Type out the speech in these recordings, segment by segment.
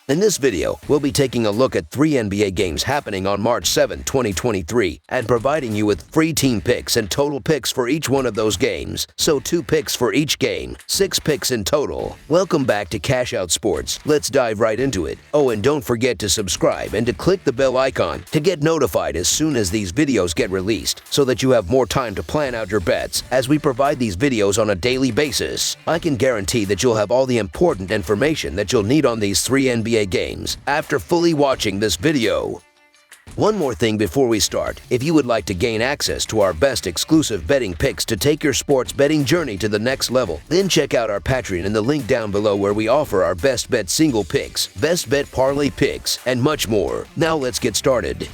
In this video, we'll be taking a look at 3 NBA games happening on March 7, 2023, and providing you with free team picks and total picks for each one of those games. So 2 picks for each game, 6 picks in total. Welcome back to Cash Out Sports. Let's dive right into it. Oh, and don't forget to subscribe and to click the bell icon to get notified as soon as these videos get released, so that you have more time to plan out your bets as we provide these videos on a daily basis. I can guarantee that you'll have all the important information that you'll need on these 3 NBA games after fully watching this video. One more thing before we start. If you would like to gain access to our best exclusive betting picks to take your sports betting journey to the next level, then check out our Patreon in the link down below, where we offer our best bet single picks, best bet parlay picks, and much more. Now let's get started.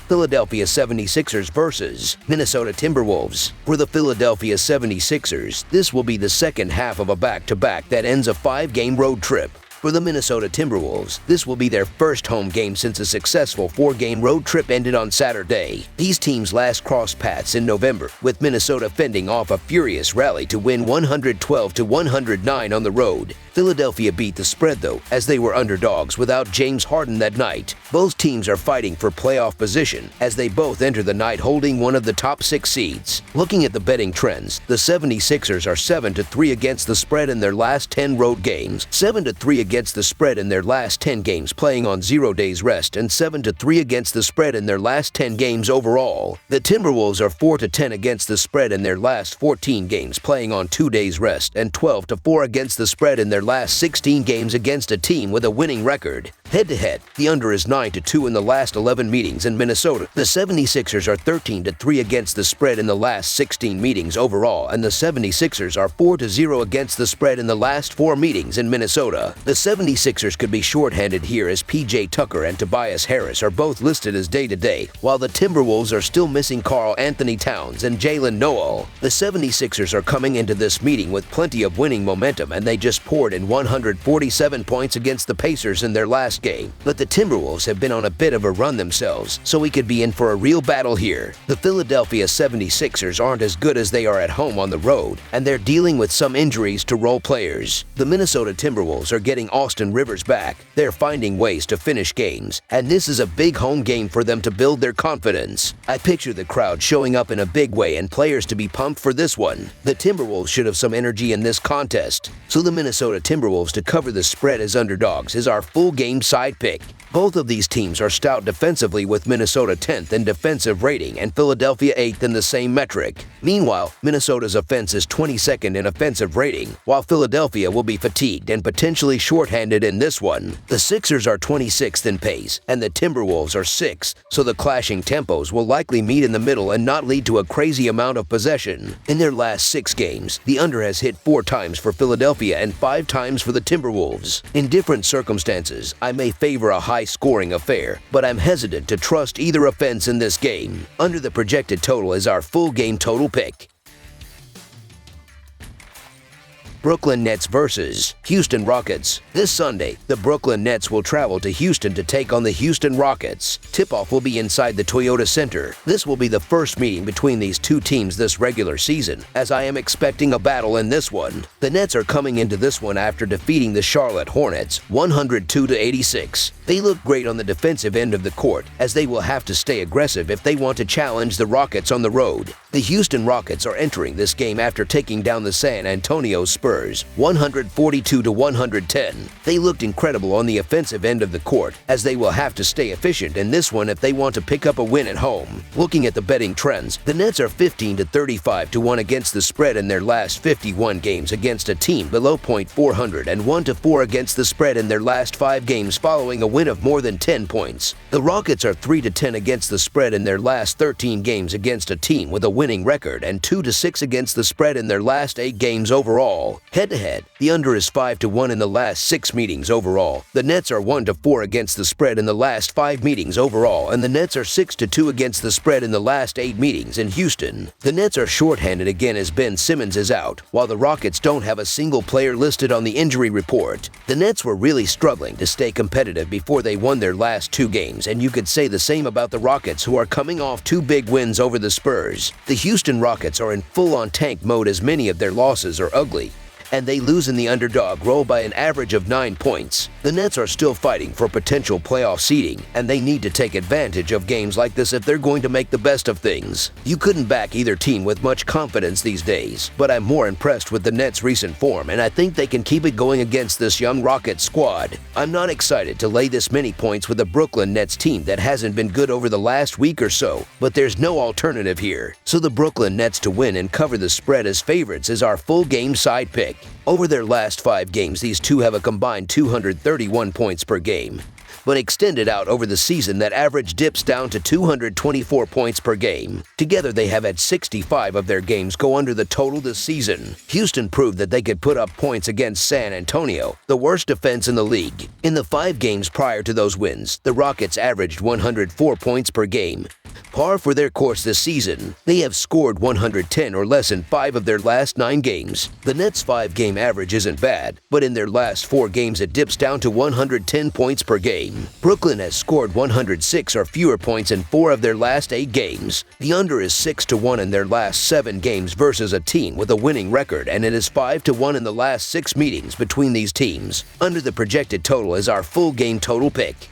Philadelphia 76ers versus Minnesota Timberwolves. For the Philadelphia 76ers, this will be the second half of a back-to-back that ends a 5-game road trip. For the Minnesota Timberwolves, this will be their first home game since a successful 4-game road trip ended on Saturday. These teams last crossed paths in November, with Minnesota fending off a furious rally to win 112-109 on the road. Philadelphia beat the spread, though, as they were underdogs without James Harden that night. Both teams are fighting for playoff position, as they both enter the night holding one of the top 6 seeds. Looking at the betting trends, the 76ers are 7-3 against the spread in their last 10 road games, 7-3 against the spread in their last 10 games playing on 0 days rest, and 7-3 against the spread in their last 10 games overall. The Timberwolves are 4-10 against the spread in their last 14 games playing on 2 days rest, and 12-4 against the spread in their last 16 games against a team with a winning record. Head-to-head, the under is 9-2 in the last 11 meetings in Minnesota. The 76ers are 13-3 against the spread in the last 16 meetings overall, and the 76ers are 4-0 against the spread in the last 4 meetings in Minnesota. The 76ers could be shorthanded here, as PJ Tucker and Tobias Harris are both listed as day-to-day, while the Timberwolves are still missing Karl Anthony Towns and Jalen Noel. The 76ers are coming into this meeting with plenty of winning momentum, and they just poured in 147 points against the Pacers in their last game. But the Timberwolves have been on a bit of a run themselves, so we could be in for a real battle here. The Philadelphia 76ers aren't as good as they are at home on the road, and they're dealing with some injuries to role players. The Minnesota Timberwolves are getting Austin Rivers back. They're finding ways to finish games, and this is a big home game for them to build their confidence. I picture the crowd showing up in a big way and players to be pumped for this one. The Timberwolves should have some energy in this contest, so the Minnesota Timberwolves to cover the spread as underdogs is our full game side pick. Both of these teams are stout defensively, with Minnesota 10th in defensive rating and Philadelphia 8th in the same metric. Meanwhile, Minnesota's offense is 22nd in offensive rating, while Philadelphia will be fatigued and potentially shorthanded in this one. The Sixers are 26th in pace, and the Timberwolves are 6th, so the clashing tempos will likely meet in the middle and not lead to a crazy amount of possession. In their last 6 games, the under has hit 4 times for Philadelphia and 5 times for the Timberwolves. In different circumstances, I may favor a high-scoring affair, but I'm hesitant to trust either offense in this game. Under the projected total is our full game total pick. Brooklyn Nets versus Houston Rockets. This Sunday, the Brooklyn Nets will travel to Houston to take on the Houston Rockets. Tip-off will be inside the Toyota Center. This will be the first meeting between these two teams this regular season, as I am expecting a battle in this one. The Nets are coming into this one after defeating the Charlotte Hornets 102-86. They look great on the defensive end of the court, as they will have to stay aggressive if they want to challenge the Rockets on the road. The Houston Rockets are entering this game after taking down the San Antonio Spurs 142-110. They looked incredible on the offensive end of the court, as they will have to stay efficient in this one if they want to pick up a win at home. Looking at the betting trends, the Nets are 15-35-1 against the spread in their last 51 games against a team below .400, and 1-4 against the spread in their last 5 games following a win of more than 10 points. The Rockets are 3-10 against the spread in their last 13 games against a team with a winning record, and 2-6 against the spread in their last 8 games overall. Head-to-head, the under is 5-1 in the last 6 meetings overall. The Nets are 1-4 against the spread in the last 5 meetings overall, and the Nets are 6-2 against the spread in the last 8 meetings in Houston. The Nets are shorthanded again as Ben Simmons is out, while the Rockets don't have a single player listed on the injury report. The Nets were really struggling to stay competitive before they won their last 2 games, and you could say the same about the Rockets, who are coming off 2 big wins over the Spurs. The Houston Rockets are in full-on tank mode, as many of their losses are ugly. and they lose in the underdog role by an average of 9 points. The Nets are still fighting for potential playoff seeding, and they need to take advantage of games like this if they're going to make the best of things. You couldn't back either team with much confidence these days, but I'm more impressed with the Nets' recent form, and I think they can keep it going against this young Rockets squad. I'm not excited to lay this many points with a Brooklyn Nets team that hasn't been good over the last week or so, but there's no alternative here. So the Brooklyn Nets to win and cover the spread as favorites is our full game side pick. Over their last 5 games, these two have a combined 231 points per game. But extended out over the season, that average dips down to 224 points per game. Together, they have had 65 of their games go under the total this season. Houston proved that they could put up points against San Antonio, the worst defense in the league. In the 5 games prior to those wins, the Rockets averaged 104 points per game. Par for their course this season, they have scored 110 or less in 5 of their last 9 games. The Nets' 5-game average isn't bad, but in their last 4 games it dips down to 110 points per game. Brooklyn has scored 106 or fewer points in 4 of their last 8 games. The under is 6-1 in their last 7 games versus a team with a winning record, and it is 5-1 in the last 6 meetings between these teams. Under the projected total is our full game total pick.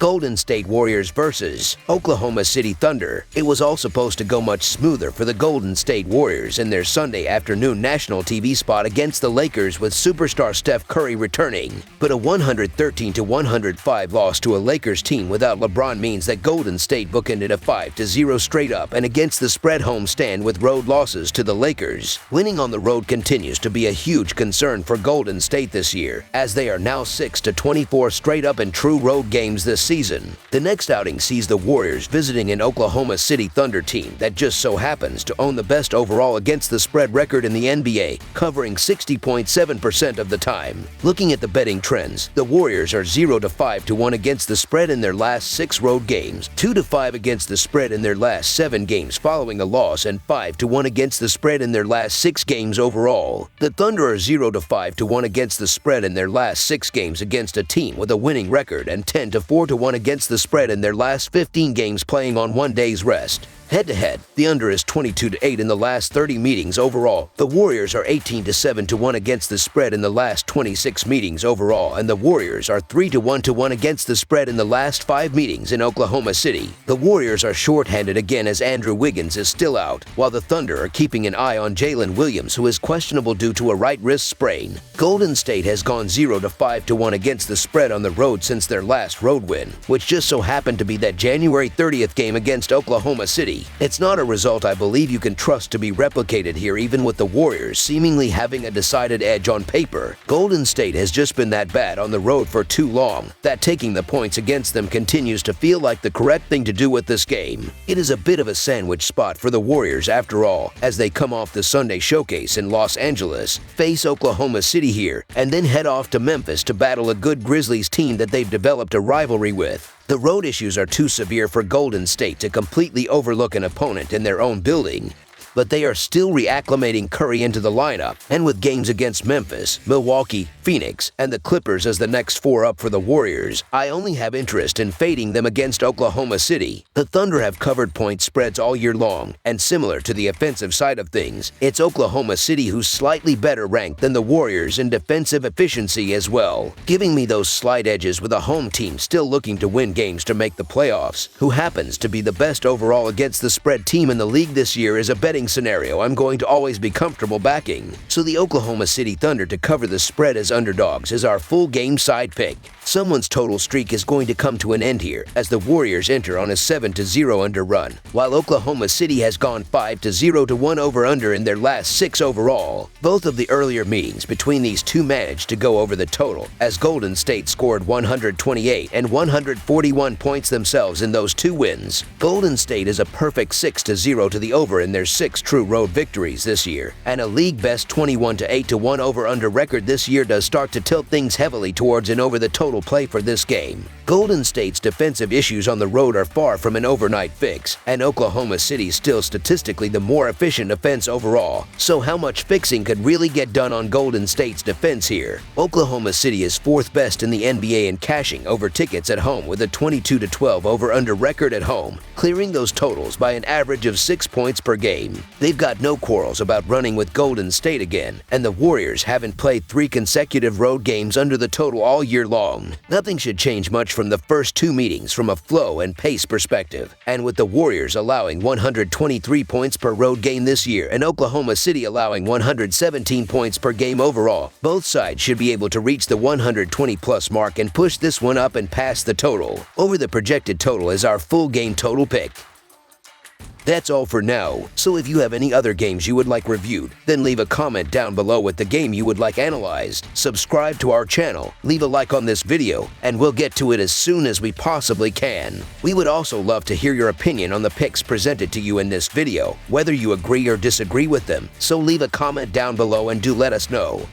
Golden State Warriors versus Oklahoma City Thunder. It was all supposed to go much smoother for the Golden State Warriors in their Sunday afternoon national TV spot against the Lakers with superstar Steph Curry returning. But a 113-105 loss to a Lakers team without LeBron means that Golden State bookended a 5-0 straight up and against the spread homestand with road losses to the Lakers. Winning on the road continues to be a huge concern for Golden State this year, as they are now 6-24 straight up in true road games this season. The next outing sees the Warriors visiting an Oklahoma City Thunder team that just so happens to own the best overall against the spread record in the NBA, covering 60.7% of the time. Looking at the betting trends, the Warriors are 0-5-1 against the spread in their last 6 road games, 2-5 against the spread in their last 7 games following a loss, and 5-1 against the spread in their last 6 games overall. The Thunder are 0-5-1 against the spread in their last 6 games against a team with a winning record, and 10-4-1 against the spread in their last 15 games playing on 1 day's rest. Head-to-head, the under is 22-8 in the last 30 meetings overall. The Warriors are 18-7-1 against the spread in the last 26 meetings overall, and the Warriors are 3-1-1 against the spread in the last 5 meetings in Oklahoma City. The Warriors are shorthanded again as Andrew Wiggins is still out, while the Thunder are keeping an eye on Jalen Williams, who is questionable due to a right wrist sprain. Golden State has gone 0-5-1 against the spread on the road since their last road win, which just so happened to be that January 30th game against Oklahoma City. It's not a result I believe you can trust to be replicated here, even with the Warriors seemingly having a decided edge on paper. Golden State has just been that bad on the road for too long that taking the points against them continues to feel like the correct thing to do with this game. It is a bit of a sandwich spot for the Warriors after all, as they come off the Sunday showcase in Los Angeles, face Oklahoma City here, and then head off to Memphis to battle a good Grizzlies team that they've developed a rivalry with. The road issues are too severe for Golden State to completely overlook an opponent in their own building, but they are still reacclimating Curry into the lineup, and with games against Memphis, Milwaukee, Phoenix, and the Clippers as the next 4 up for the Warriors, I only have interest in fading them against Oklahoma City. The Thunder have covered point spreads all year long, and similar to the offensive side of things, it's Oklahoma City who's slightly better ranked than the Warriors in defensive efficiency as well, giving me those slight edges with a home team still looking to win games to make the playoffs, who happens to be the best overall against the spread team in the league this year is a betting scenario I'm going to always be comfortable backing. So the Oklahoma City Thunder to cover the spread as underdogs is our full game side pick. Someone's total streak is going to come to an end here as the Warriors enter on a 7-0 under run, while Oklahoma City has gone 5-0-1 over-under in their last 6 overall. Both of the earlier meetings between these two managed to go over the total, as Golden State scored 128 and 141 points themselves in those 2 wins. Golden State is a perfect 6-0 to the over in their 6 true road victories this year, and a league-best 21-8-1 over-under record this year does start to tilt things heavily towards an over-the-total play for this game. Golden State's defensive issues on the road are far from an overnight fix, and Oklahoma City's still statistically the more efficient offense overall, so how much fixing could really get done on Golden State's defense here? Oklahoma City is 4th best in the NBA in cashing over tickets at home with a 22-12 over-under record at home, clearing those totals by an average of 6 points per game. They've got no quarrels about running with Golden State again, and the Warriors haven't played 3 consecutive road games under the total all year long. Nothing should change much from the first 2 meetings from a flow and pace perspective, and with the Warriors allowing 123 points per road game this year and Oklahoma City allowing 117 points per game overall, both sides should be able to reach the 120-plus mark and push this one up and past the total. Over the projected total is our full game total pick. That's all for now, so if you have any other games you would like reviewed, then leave a comment down below with the game you would like analyzed, subscribe to our channel, leave a like on this video, and we'll get to it as soon as we possibly can. We would also love to hear your opinion on the picks presented to you in this video, whether you agree or disagree with them, so leave a comment down below and do let us know.